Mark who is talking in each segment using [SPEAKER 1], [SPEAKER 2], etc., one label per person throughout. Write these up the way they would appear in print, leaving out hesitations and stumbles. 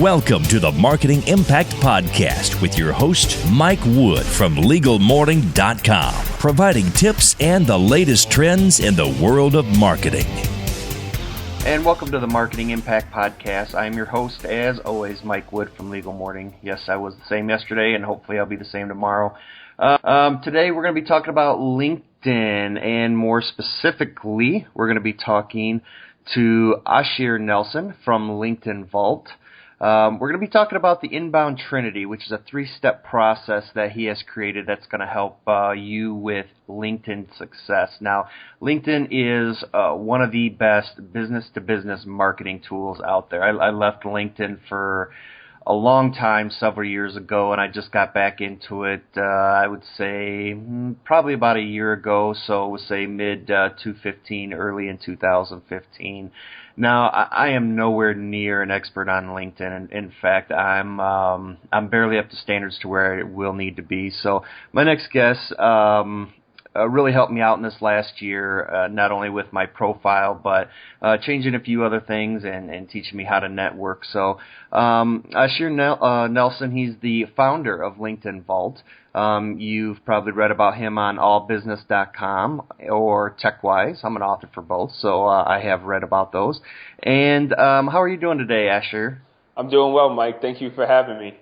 [SPEAKER 1] Welcome to the Marketing Impact Podcast with your host, Mike Wood from LegalMorning.com, providing tips and the latest trends in the world of marketing.
[SPEAKER 2] And welcome to the Marketing Impact Podcast. I'm your host, as always, Mike Wood from Legal Morning. Yes, I was the same yesterday, and hopefully I'll be the same tomorrow. Today we're going to be talking about LinkedIn, and more specifically, we're going to be talking to Ashir Nelson from LinkedIn Vault. We're going to be talking about the Inbound Trinity, which is a 3-step process that he has created that's going to help you with LinkedIn success. Now, LinkedIn is one of the best business-to-business marketing tools out there. I left LinkedIn for a long time, several years ago, and I just got back into it, I would say, probably about a year ago, so we'll say mid-2015, early in 2015. Now, I am nowhere near an expert on LinkedIn. In fact, I'm barely up to standards to where I will need to be. So my next guest really helped me out in this last year, not only with my profile, but changing a few other things and teaching me how to network. So Ashir Nelson, he's the founder of LinkedIn Vault. You've probably read about him on allbusiness.com or TechWise. I'm an author for both, so I have read about those. And how are you doing today, Ashir?
[SPEAKER 3] I'm doing well, Mike. Thank you for having me.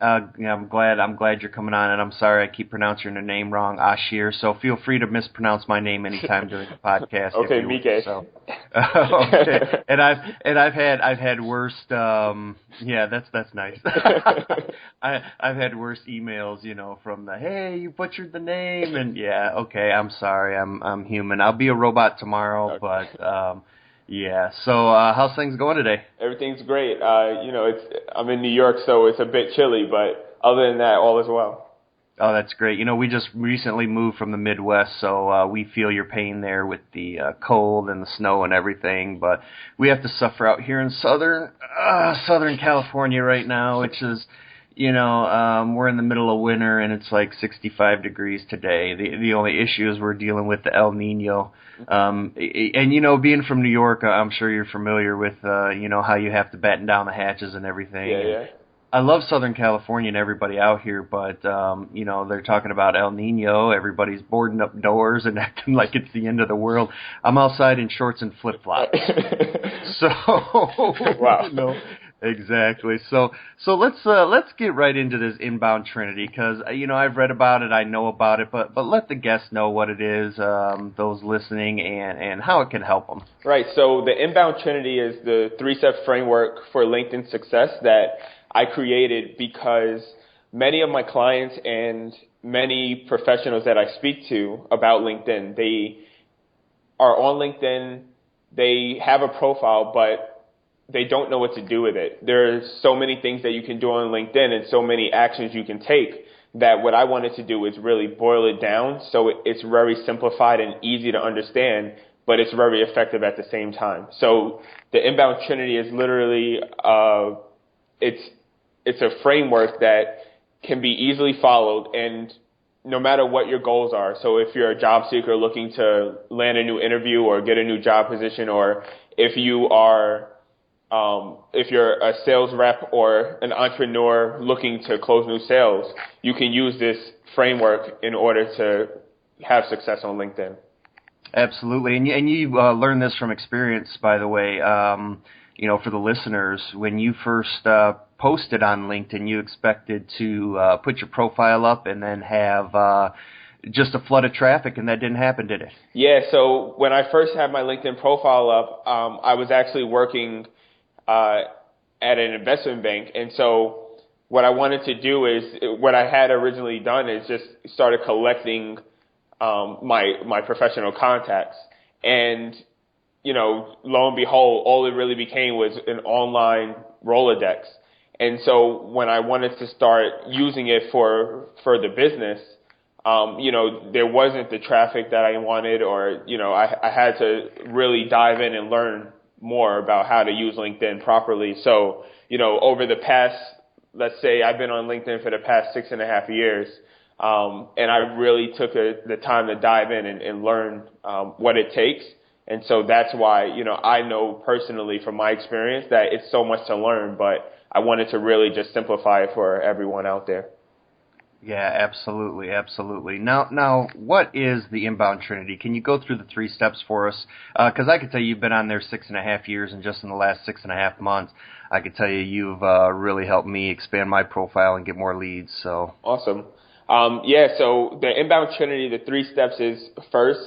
[SPEAKER 2] I'm glad you're coming on, and I'm sorry I keep pronouncing your name wrong, Ashir. So feel free to mispronounce my name anytime during the podcast.
[SPEAKER 3] Okay, Mike.
[SPEAKER 2] So. Okay. And I've had worse. That's nice. I've had worse emails, from the hey, you butchered the name, and okay, I'm sorry, I'm human. I'll be a robot tomorrow,
[SPEAKER 3] okay.
[SPEAKER 2] But. Yeah. So, how's things going today?
[SPEAKER 3] Everything's great. I'm in New York, so it's a bit chilly, but other than that, all is well.
[SPEAKER 2] Oh, that's great. We just recently moved from the Midwest, so we feel your pain there with the cold and the snow and everything. But we have to suffer out here in Southern California right now, which is, we're in the middle of winter and it's like 65 degrees today. The only issue is we're dealing with the El Nino. And being from New York, I'm sure you're familiar with, how you have to batten down the hatches and everything.
[SPEAKER 3] Yeah.
[SPEAKER 2] I love Southern California and everybody out here, but, they're talking about El Nino. Everybody's boarding up doors and acting like it's the end of the world. I'm outside in shorts and flip-flops. So,
[SPEAKER 3] wow.
[SPEAKER 2] Exactly. So let's get right into this Inbound Trinity because I've read about it, I know about it, but let the guests know what it is, those listening, and how it can help them.
[SPEAKER 3] Right. So the Inbound Trinity is the 3-step framework for LinkedIn success that I created because many of my clients and many professionals that I speak to about LinkedIn, they are on LinkedIn, they have a profile, but they don't know what to do with it. There's so many things that you can do on LinkedIn and so many actions you can take that what I wanted to do is really boil it down so it's very simplified and easy to understand, but it's very effective at the same time. So the Inbound Trinity is literally, it's a framework that can be easily followed and no matter what your goals are. So if you're a job seeker looking to land a new interview or get a new job position, or if you're a sales rep or an entrepreneur looking to close new sales, you can use this framework in order to have success on LinkedIn.
[SPEAKER 2] Absolutely. And you learned this from experience, by the way, for the listeners. When you first posted on LinkedIn, you expected to put your profile up and then have just a flood of traffic, and that didn't happen, did it?
[SPEAKER 3] Yeah, so when I first had my LinkedIn profile up, I was actually working at an investment bank. And so what I wanted to do is, what I had originally done is just started collecting my professional contacts. And, lo and behold, all it really became was an online Rolodex. And so when I wanted to start using it for the business, there wasn't the traffic that I wanted, or, I had to really dive in and learn more about how to use LinkedIn properly. So, over the past, let's say I've been on LinkedIn for the past 6.5 years, and I really took the time to dive in and learn what it takes. And so that's why, I know personally from my experience that it's so much to learn, but I wanted to really just simplify it for everyone out there.
[SPEAKER 2] Yeah, absolutely, absolutely. Now, what is the Inbound Trinity? Can you go through the 3 steps for us? Because I could tell you've been on there 6.5 years, and just in the last 6.5 months, I could tell you've really helped me expand my profile and get more leads. So
[SPEAKER 3] awesome. So the Inbound Trinity, the 3 steps is first,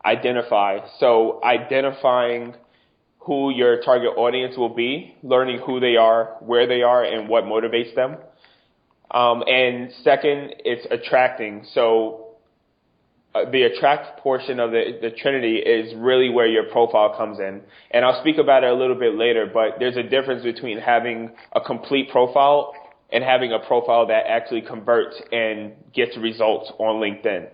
[SPEAKER 3] identify. So identifying who your target audience will be, learning who they are, where they are, and what motivates them. And second, it's attracting. So the attract portion of the Trinity is really where your profile comes in. And I'll speak about it a little bit later, but there's a difference between having a complete profile and having a profile that actually converts and gets results on LinkedIn.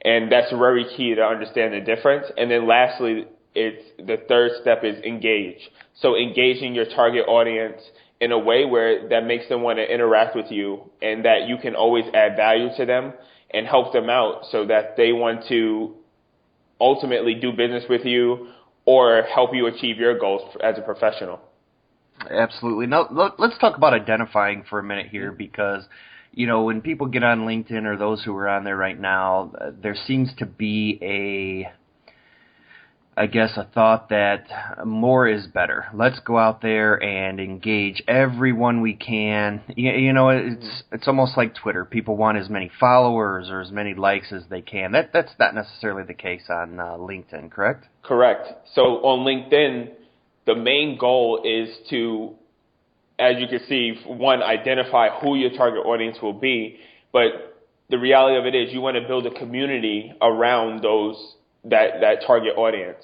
[SPEAKER 3] And that's very key to understand the difference. And then lastly, the third step is engage. So engaging your target audience in a way where that makes them want to interact with you and that you can always add value to them and help them out so that they want to ultimately do business with you or help you achieve your goals as a professional.
[SPEAKER 2] Absolutely. Now, let's talk about identifying for a minute here because, when people get on LinkedIn or those who are on there right now, there seems to be a thought that more is better. Let's go out there and engage everyone we can. It's almost like Twitter. People want as many followers or as many likes as they can. That's not necessarily the case on LinkedIn, correct?
[SPEAKER 3] Correct. So on LinkedIn, the main goal is to, as you can see, one, identify who your target audience will be, but the reality of it is you want to build a community around that target audience.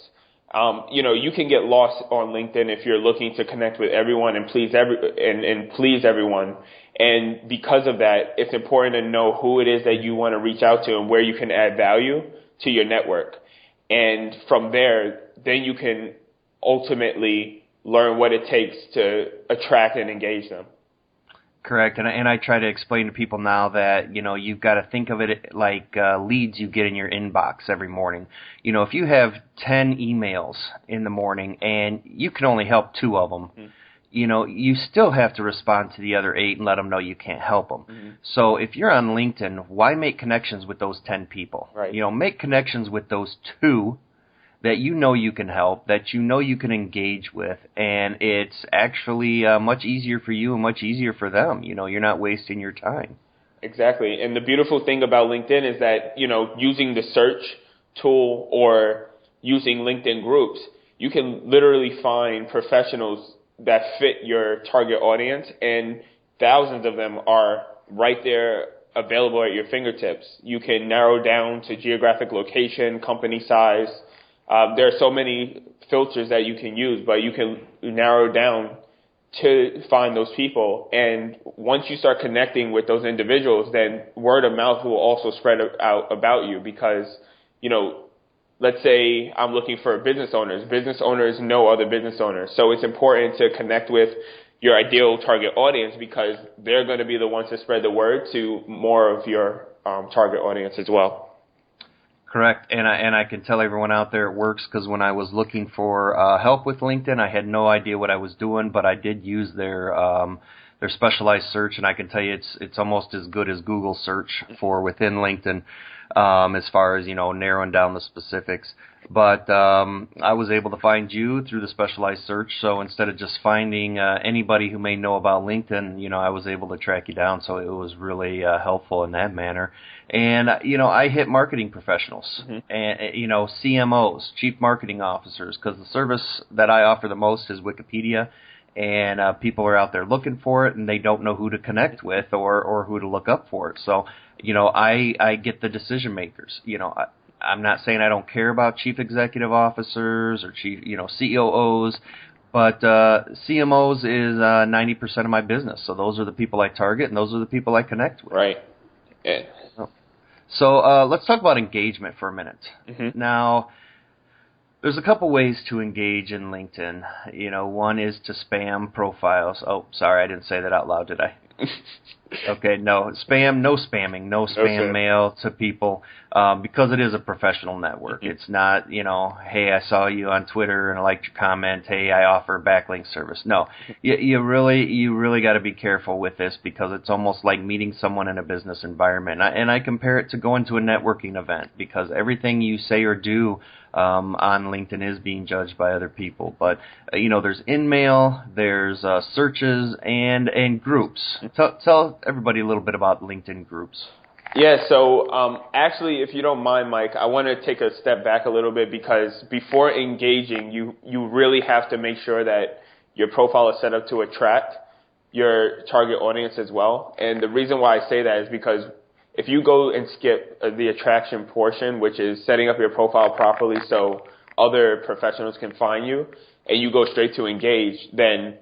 [SPEAKER 3] You can get lost on LinkedIn if you're looking to connect with everyone and please everyone. And because of that, it's important to know who it is that you want to reach out to and where you can add value to your network. And from there, then you can ultimately learn what it takes to attract and engage them.
[SPEAKER 2] Correct, and I try to explain to people now that, you've got to think of it like leads you get in your inbox every morning. If you have 10 emails in the morning and you can only help 2 of them, you still have to respond to the other 8 and let them know you can't help them. Mm-hmm. So if you're on LinkedIn, why make connections with those 10 people?
[SPEAKER 3] Right.
[SPEAKER 2] Make connections with those 2 that you can help, that you can engage with, and it's actually much easier for you and much easier for them. You're not wasting your time.
[SPEAKER 3] Exactly. And the beautiful thing about LinkedIn is that, using the search tool or using LinkedIn groups, you can literally find professionals that fit your target audience, and thousands of them are right there available at your fingertips. You can narrow down to geographic location, company size. There are so many filters that you can use, but you can narrow down to find those people. And once you start connecting with those individuals, then word of mouth will also spread out about you because, let's say I'm looking for business owners. Business owners know other business owners. So it's important to connect with your ideal target audience because they're going to be the ones to spread the word to more of your target audience as well.
[SPEAKER 2] Correct, and I can tell everyone out there it works because when I was looking for help with LinkedIn, I had no idea what I was doing, but I did use their specialized search, and I can tell you it's almost as good as Google search for within LinkedIn as far as narrowing down the specifics. But I was able to find you through the specialized search, so instead of just finding anybody who may know about LinkedIn, I was able to track you down, so it was really helpful in that manner. And, I hit marketing professionals and, CMOs, chief marketing officers, because the service that I offer the most is Wikipedia, and people are out there looking for it, and they don't know who to connect with or who to look up for it. So, I get the decision makers. I'm not saying I don't care about chief executive officers or chief, COOs, but CMOs is 90% of my business. So those are the people I target, and those are the people I connect with.
[SPEAKER 3] Right. Yeah.
[SPEAKER 2] So let's talk about engagement for a minute. Mm-hmm. Now, there's a couple ways to engage in LinkedIn. One is to spam profiles. Oh, sorry, I didn't say that out loud, did I? Okay, no spam, no spamming, no spam mail to people. because it is a professional network. It's not, hey, I saw you on Twitter and I liked your comment. Hey, I offer backlink service. No, you really got to be careful with this because it's almost like meeting someone in a business environment. And I compare it to going to a networking event because everything you say or do on LinkedIn is being judged by other people. But, there's in-mail, there's searches, and groups. Tell everybody a little bit about LinkedIn groups.
[SPEAKER 3] Yeah, so actually, if you don't mind, Mike, I want to take a step back a little bit because before engaging, you really have to make sure that your profile is set up to attract your target audience as well. And the reason why I say that is because if you go and skip the attraction portion, which is setting up your profile properly so other professionals can find you, and you go straight to engage, then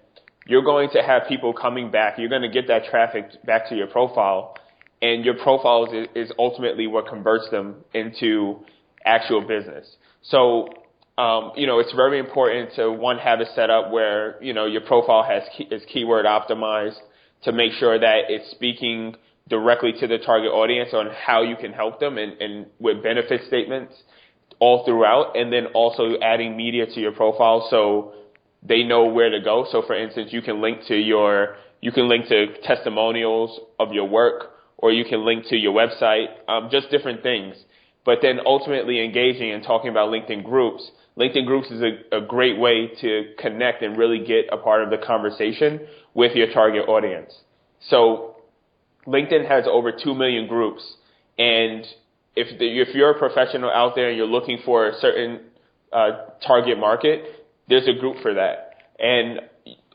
[SPEAKER 3] you're going to have people coming back. You're going to get that traffic back to your profile. And your profile is ultimately what converts them into actual business. So, it's very important to, one, have it set up where, your profile is keyword optimized to make sure that it's speaking directly to the target audience on how you can help them and with benefit statements all throughout. And then also adding media to your profile so they know where to go. So, for instance, you can link to testimonials of your work, or you can link to your website, just different things. But then ultimately engaging and talking about LinkedIn groups. LinkedIn groups is a great way to connect and really get a part of the conversation with your target audience. So LinkedIn has over 2 million groups. And if you're a professional out there and you're looking for a certain target market, there's a group for that. And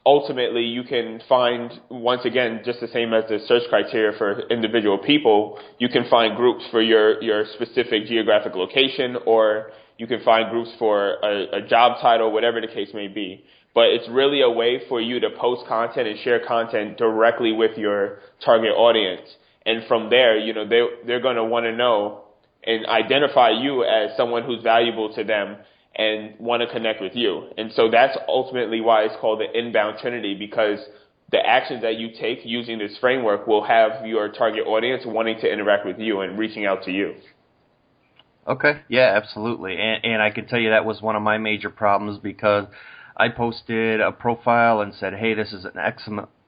[SPEAKER 3] ultimately, you can find, once again, just the same as the search criteria for individual people, you can find groups for your specific geographic location, or you can find groups for a job title, whatever the case may be. But it's really a way for you to post content and share content directly with your target audience. And from there, they're going to want to know and identify you as someone who's valuable to them and want to connect with you. And so that's ultimately why it's called the Inbound Trinity, because the actions that you take using this framework will have your target audience wanting to interact with you and reaching out to you.
[SPEAKER 2] Okay, yeah, absolutely. And I can tell you that was one of my major problems because I posted a profile and said, hey, this is an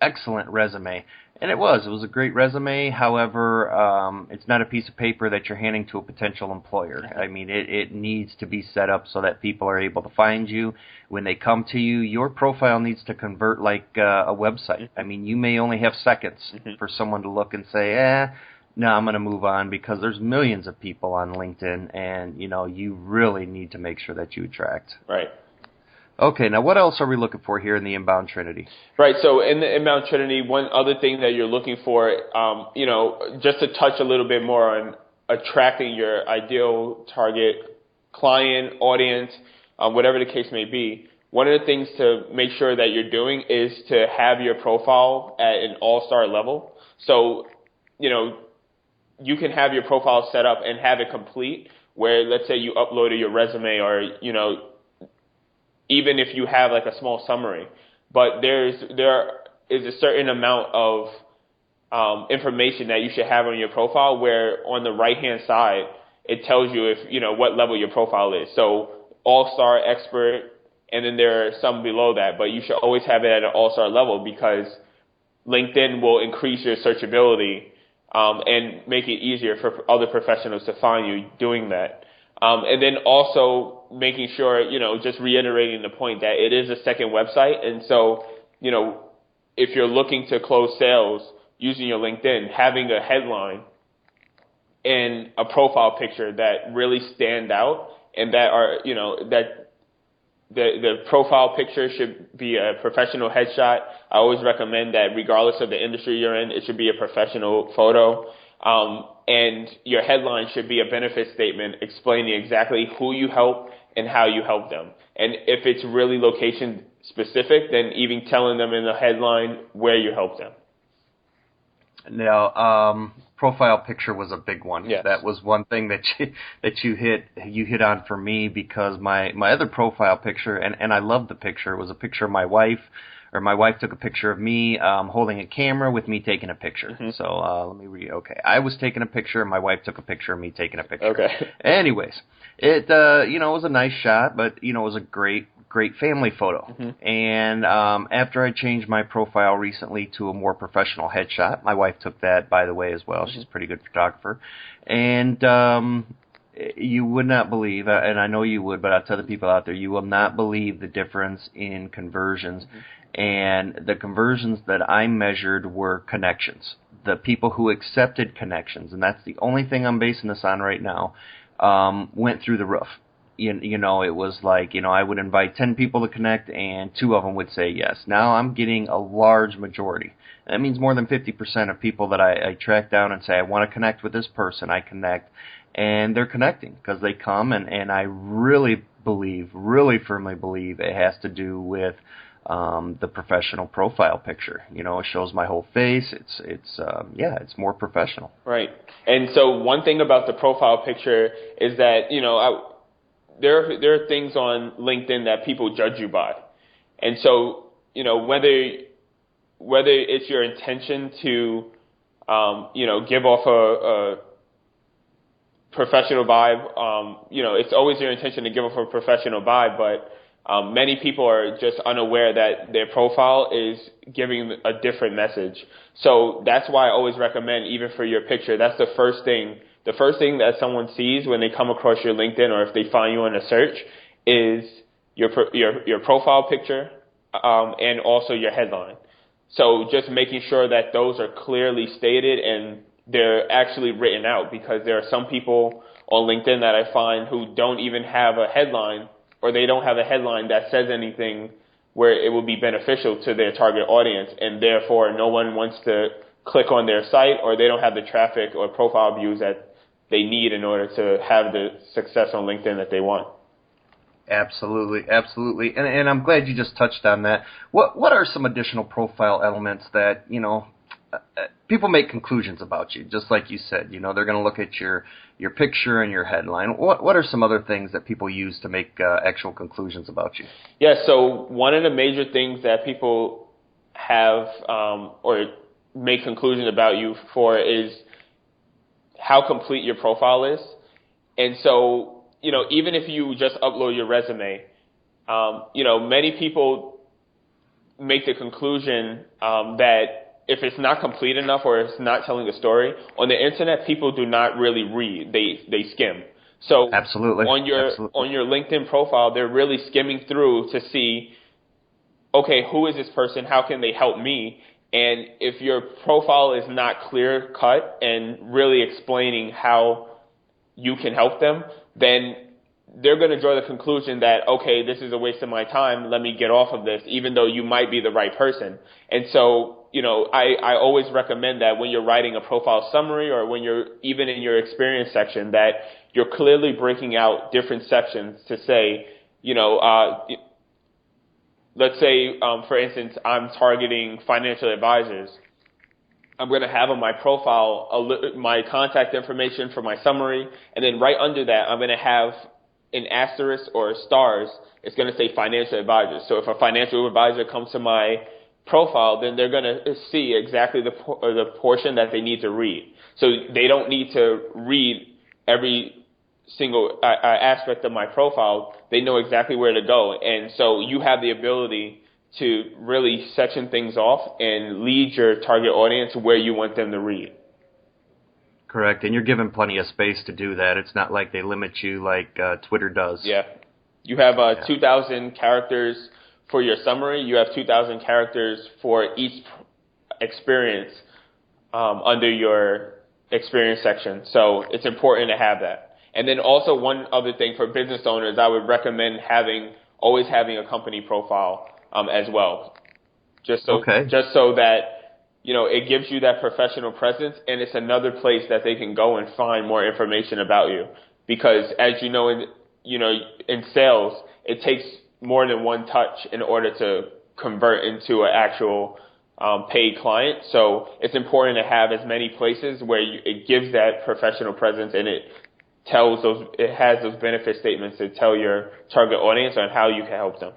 [SPEAKER 2] excellent resume. And it was a great resume. However, it's not a piece of paper that you're handing to a potential employer. I mean, it needs to be set up so that people are able to find you. When they come to you, your profile needs to convert like a website. I mean, you may only have seconds for someone to look and say, no, I'm going to move on, because there's millions of people on LinkedIn, and, you really need to make sure that you attract.
[SPEAKER 3] Right.
[SPEAKER 2] Okay, now what else are we looking for here in the Inbound Trinity?
[SPEAKER 3] Right, so in the Inbound Trinity, one other thing that you're looking for, just to touch a little bit more on attracting your ideal target client, audience, whatever the case may be, one of the things to make sure that you're doing is to have your profile at an all-star level. So, you can have your profile set up and have it complete, where let's say you uploaded your resume, or, even if you have like a small summary, but there is a certain amount of information that you should have on your profile, where on the right-hand side, it tells you what level your profile is. So all-star, expert, and then there are some below that, but you should always have it at an all-star level, because LinkedIn will increase your searchability and make it easier for other professionals to find you doing that. And then also making sure, just reiterating the point that it is a second website. And so, if you're looking to close sales using your LinkedIn, having a headline and a profile picture that really stand out, and that are, that the profile picture should be a professional headshot. I always recommend that regardless of the industry you're in, it should be a professional photo. And your headline should be a benefit statement explaining exactly who you help and how you help them. And if it's really location specific, then even telling them in the headline where you help them.
[SPEAKER 2] Now, profile picture was a big one.
[SPEAKER 3] Yes.
[SPEAKER 2] That was one thing that you hit on for me, because my other profile picture, and I love the picture, it was a picture of my wife, or my wife took a picture of me holding a camera with me taking a picture.
[SPEAKER 3] Mm-hmm.
[SPEAKER 2] So let me read. Okay, I was taking a picture, and my wife took a picture of me taking a picture.
[SPEAKER 3] Okay.
[SPEAKER 2] Anyways, it it was a nice shot, but it was a great family photo.
[SPEAKER 3] Mm-hmm.
[SPEAKER 2] And after I changed my profile recently to a more professional headshot, my wife took that, by the way, as well. Mm-hmm. She's a pretty good photographer. And you would not believe, and I know you would, but I'll tell the people out there, you will not believe the difference in conversions. Mm-hmm. And the conversions that I measured were connections. The people who accepted connections, and that's the only thing I'm basing this on right now, went through the roof. It was like, I would invite 10 people to connect, and 2 of them would say yes. Now I'm getting a large majority. That means more than 50% of people that I track down and say, I want to connect with this person, I connect, and they're connecting because they come, and I really firmly believe it has to do with the professional profile picture. It shows my whole face. It's more professional.
[SPEAKER 3] Right. And so one thing about the profile picture is that, there are things on LinkedIn that people judge you by. And so, whether it's your intention to, give off a professional vibe, it's always your intention to give off a professional vibe, but many people are just unaware that their profile is giving a different message. So that's why I always recommend, even for your picture, that's the first thing that someone sees when they come across your LinkedIn, or if they find you in a search, is your profile picture, and also your headline. So just making sure that those are clearly stated and they're actually written out, because there are some people on LinkedIn that I find who don't even have a headline, or they don't have a headline that says anything where it will be beneficial to their target audience, and therefore no one wants to click on their site, or they don't have the traffic or profile views that they need in order to have the success on LinkedIn that they want.
[SPEAKER 2] Absolutely. And I'm glad you just touched on that. What are some additional profile elements that, people make conclusions about you, just like you said, they're going to look at your picture and your headline. What are some other things that people use to make actual conclusions about you?
[SPEAKER 3] Yeah, so one of the major things that people have or make conclusions about you for is how complete your profile is. And so, even if you just upload your resume, many people make the conclusion that if it's not complete enough or it's not telling a story, on the internet, people do not really read. They skim. So
[SPEAKER 2] Absolutely.
[SPEAKER 3] on your LinkedIn profile, they're really skimming through to see, okay, who is this person? How can they help me? And if your profile is not clear cut and really explaining how you can help them, then they're going to draw the conclusion that, okay, this is a waste of my time. Let me get off of this, even though you might be the right person. And so, I always recommend that when you're writing a profile summary, or when you're even in your experience section, that you're clearly breaking out different sections to say, let's say, for instance, I'm targeting financial advisors. I'm going to have on my profile my contact information for my summary, and then right under that, I'm going to have an asterisk or stars. It's going to say financial advisors. So if a financial advisor comes to my profile, then they're going to see exactly the portion that they need to read. So they don't need to read every single aspect of my profile. They know exactly where to go. And so you have the ability to really section things off and lead your target audience where you want them to read.
[SPEAKER 2] Correct. And you're given plenty of space to do that. It's not like they limit you like Twitter does.
[SPEAKER 3] Yeah. You have 2,000 characters for your summary. You have 2,000 characters for each experience under your experience section. So it's important to have that. And then also one other thing for business owners, I would recommend always having a company profile as well. Just so that, it gives you that professional presence, and it's another place that they can go and find more information about you. Because as you know, in sales, it takes more than one touch in order to convert into an actual paid client. So it's important to have as many places where it gives that professional presence, and it has those benefit statements to tell your target audience on how you can help them.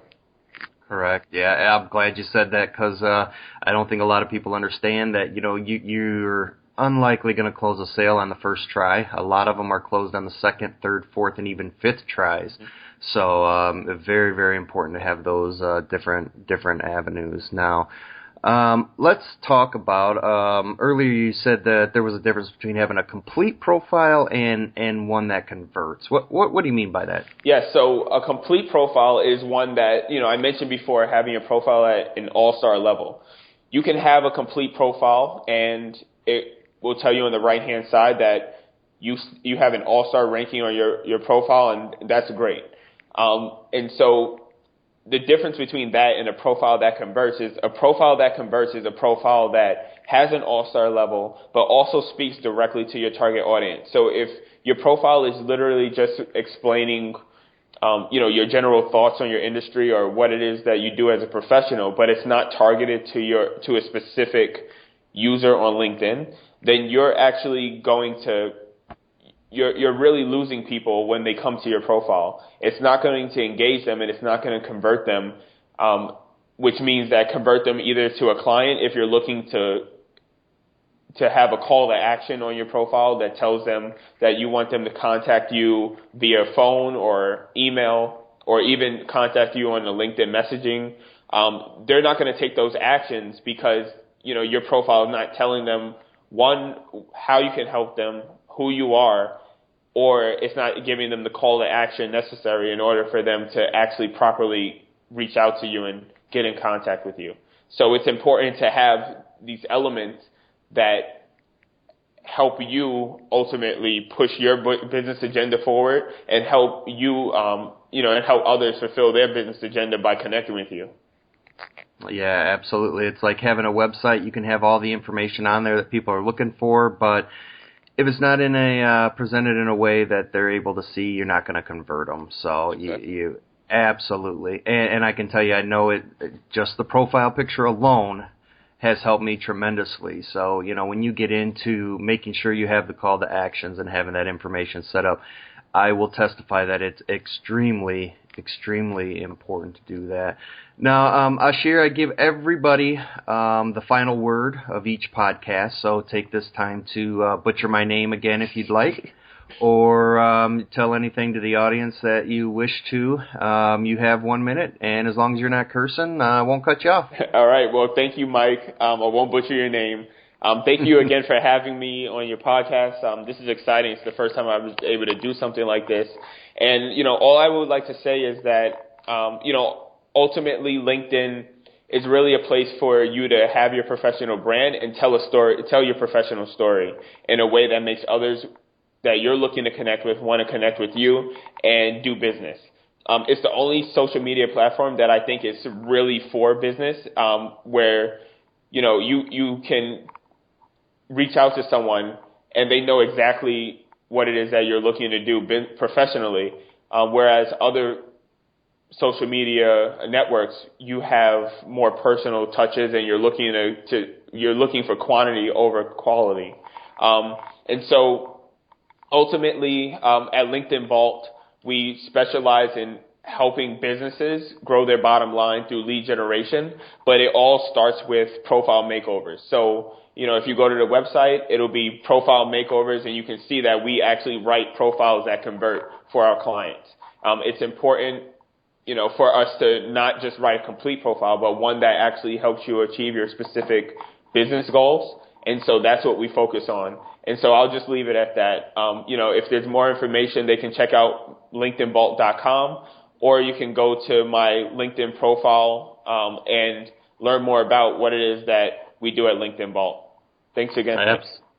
[SPEAKER 2] Correct. Yeah, I'm glad you said that because I don't think a lot of people understand that, you're unlikely going to close a sale on the first try. A lot of them are closed on the second, third, fourth, and even fifth tries. So very, very important to have those different avenues. Now, let's talk about, earlier you said that there was a difference between having a complete profile and one that converts. What do you mean by that?
[SPEAKER 3] Yeah, so a complete profile is one that, I mentioned before, having a profile at an all-star level. You can have a complete profile and it will tell you on the right-hand side that you have an all-star ranking on your profile, and that's great. And so the difference between that and a profile that converts is a profile that has an all-star level, but also speaks directly to your target audience. So if your profile is literally just explaining, your general thoughts on your industry or what it is that you do as a professional, but it's not targeted to a specific user on LinkedIn, then you're actually you're really losing people when they come to your profile. It's not going to engage them and it's not going to convert them, which means that convert them either to a client if you're looking to have a call to action on your profile that tells them that you want them to contact you via phone or email or even contact you on the LinkedIn messaging. They're not going to take those actions because, your profile is not telling them, one, how you can help them, who you are, or it's not giving them the call to action necessary in order for them to actually properly reach out to you and get in contact with you. So it's important to have these elements that help you ultimately push your business agenda forward and help you, and help others fulfill their business agenda by connecting with you.
[SPEAKER 2] Yeah, absolutely. It's like having a website. You can have all the information on there that people are looking for, but if it's not presented in a way that they're able to see, you're not going to convert them. So you absolutely. And I can tell you, I know it. Just the profile picture alone has helped me tremendously. So, when you get into making sure you have the call to actions and having that information set up, I will testify that it's extremely, extremely important to do that. Now, Ashir, I give everybody the final word of each podcast, so take this time to butcher my name again if you'd like, or tell anything to the audience that you wish to. You have 1 minute, and as long as you're not cursing, I won't cut you off.
[SPEAKER 3] All right. Well, thank you, Mike. I won't butcher your name. Thank you again for having me on your podcast. This is exciting. It's the first time I was able to do something like this. And, all I would like to say is that, ultimately LinkedIn is really a place for you to have your professional brand and tell your professional story in a way that makes others that you're looking to connect with want to connect with you and do business. It's the only social media platform that I think is really for business, where, you can reach out to someone and they know exactly what it is that you're looking to do professionally, whereas other social media networks, you have more personal touches and you're looking for quantity over quality. And so ultimately, at LinkedIn Vault, we specialize in helping businesses grow their bottom line through lead generation, but it all starts with profile makeovers. So, if you go to the website, it'll be profile makeovers, and you can see that we actually write profiles that convert for our clients. It's important, for us to not just write a complete profile, but one that actually helps you achieve your specific business goals. And so that's what we focus on. And so I'll just leave it at that. If there's more information, they can check out LinkedInVault.com, or you can go to my LinkedIn profile and learn more about what it is that we do at LinkedIn Vault. Thanks again.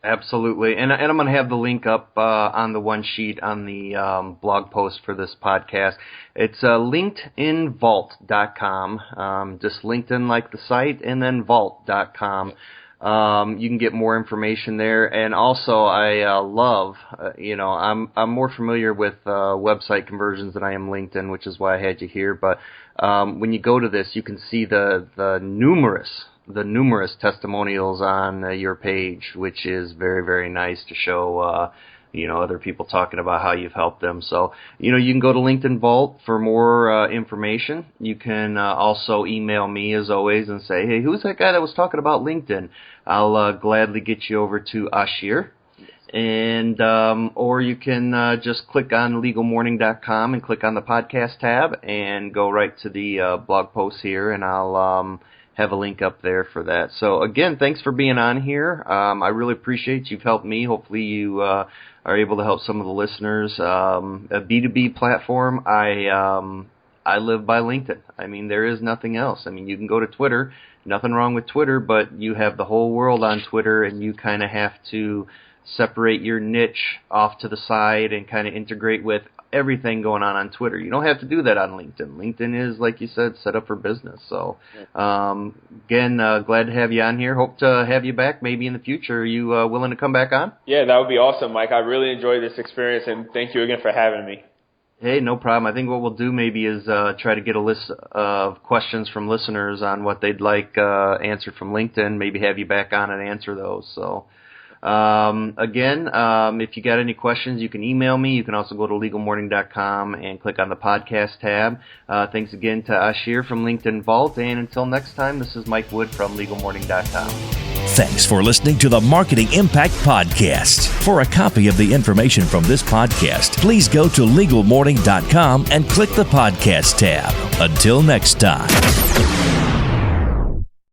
[SPEAKER 2] Absolutely. And I'm going to have the link up on the one sheet on the blog post for this podcast. It's LinkedInVault.com, just LinkedIn like the site, and then Vault.com. You can get more information there. And also, I love, I'm more familiar with website conversions than I am LinkedIn, which is why I had you here. But when you go to this, you can see the numerous testimonials on your page, which is very, very nice to show other people talking about how you've helped them. So, you can go to LinkedIn Vault for more information. You can also email me, as always, and say, hey, who's that guy that was talking about LinkedIn? I'll gladly get you over to Ashir. And or you can just click on legalmorning.com and click on the podcast tab and go right to the blog post here, and I'll have a link up there for that. So, again, thanks for being on here. I really appreciate you've helped me. Hopefully you are able to help some of the listeners. A B2B platform, I live by LinkedIn. I mean, there is nothing else. I mean, you can go to Twitter. Nothing wrong with Twitter, but you have the whole world on Twitter, and you kind of have to separate your niche off to the side and kind of integrate with everything going on Twitter. You don't have to do that on LinkedIn. LinkedIn is, like you said, set up for business. So, again, glad to have you on here. Hope to have you back maybe in the future. Are you willing to come back on?
[SPEAKER 3] Yeah, that would be awesome, Mike. I really enjoyed this experience, and thank you again for having me.
[SPEAKER 2] Hey, no problem. I think what we'll do maybe is try to get a list of questions from listeners on what they'd like answered from LinkedIn, maybe have you back on and answer those. So, again, if you got any questions, you can email me. You can also go to legalmorning.com and click on the podcast tab. Thanks again to Ashir from LinkedIn Vault. And until next time, this is Mike Wood from legalmorning.com.
[SPEAKER 1] Thanks for listening to the Marketing Impact Podcast. For a copy of the information from this podcast, please go to legalmorning.com and click the podcast tab. Until next time.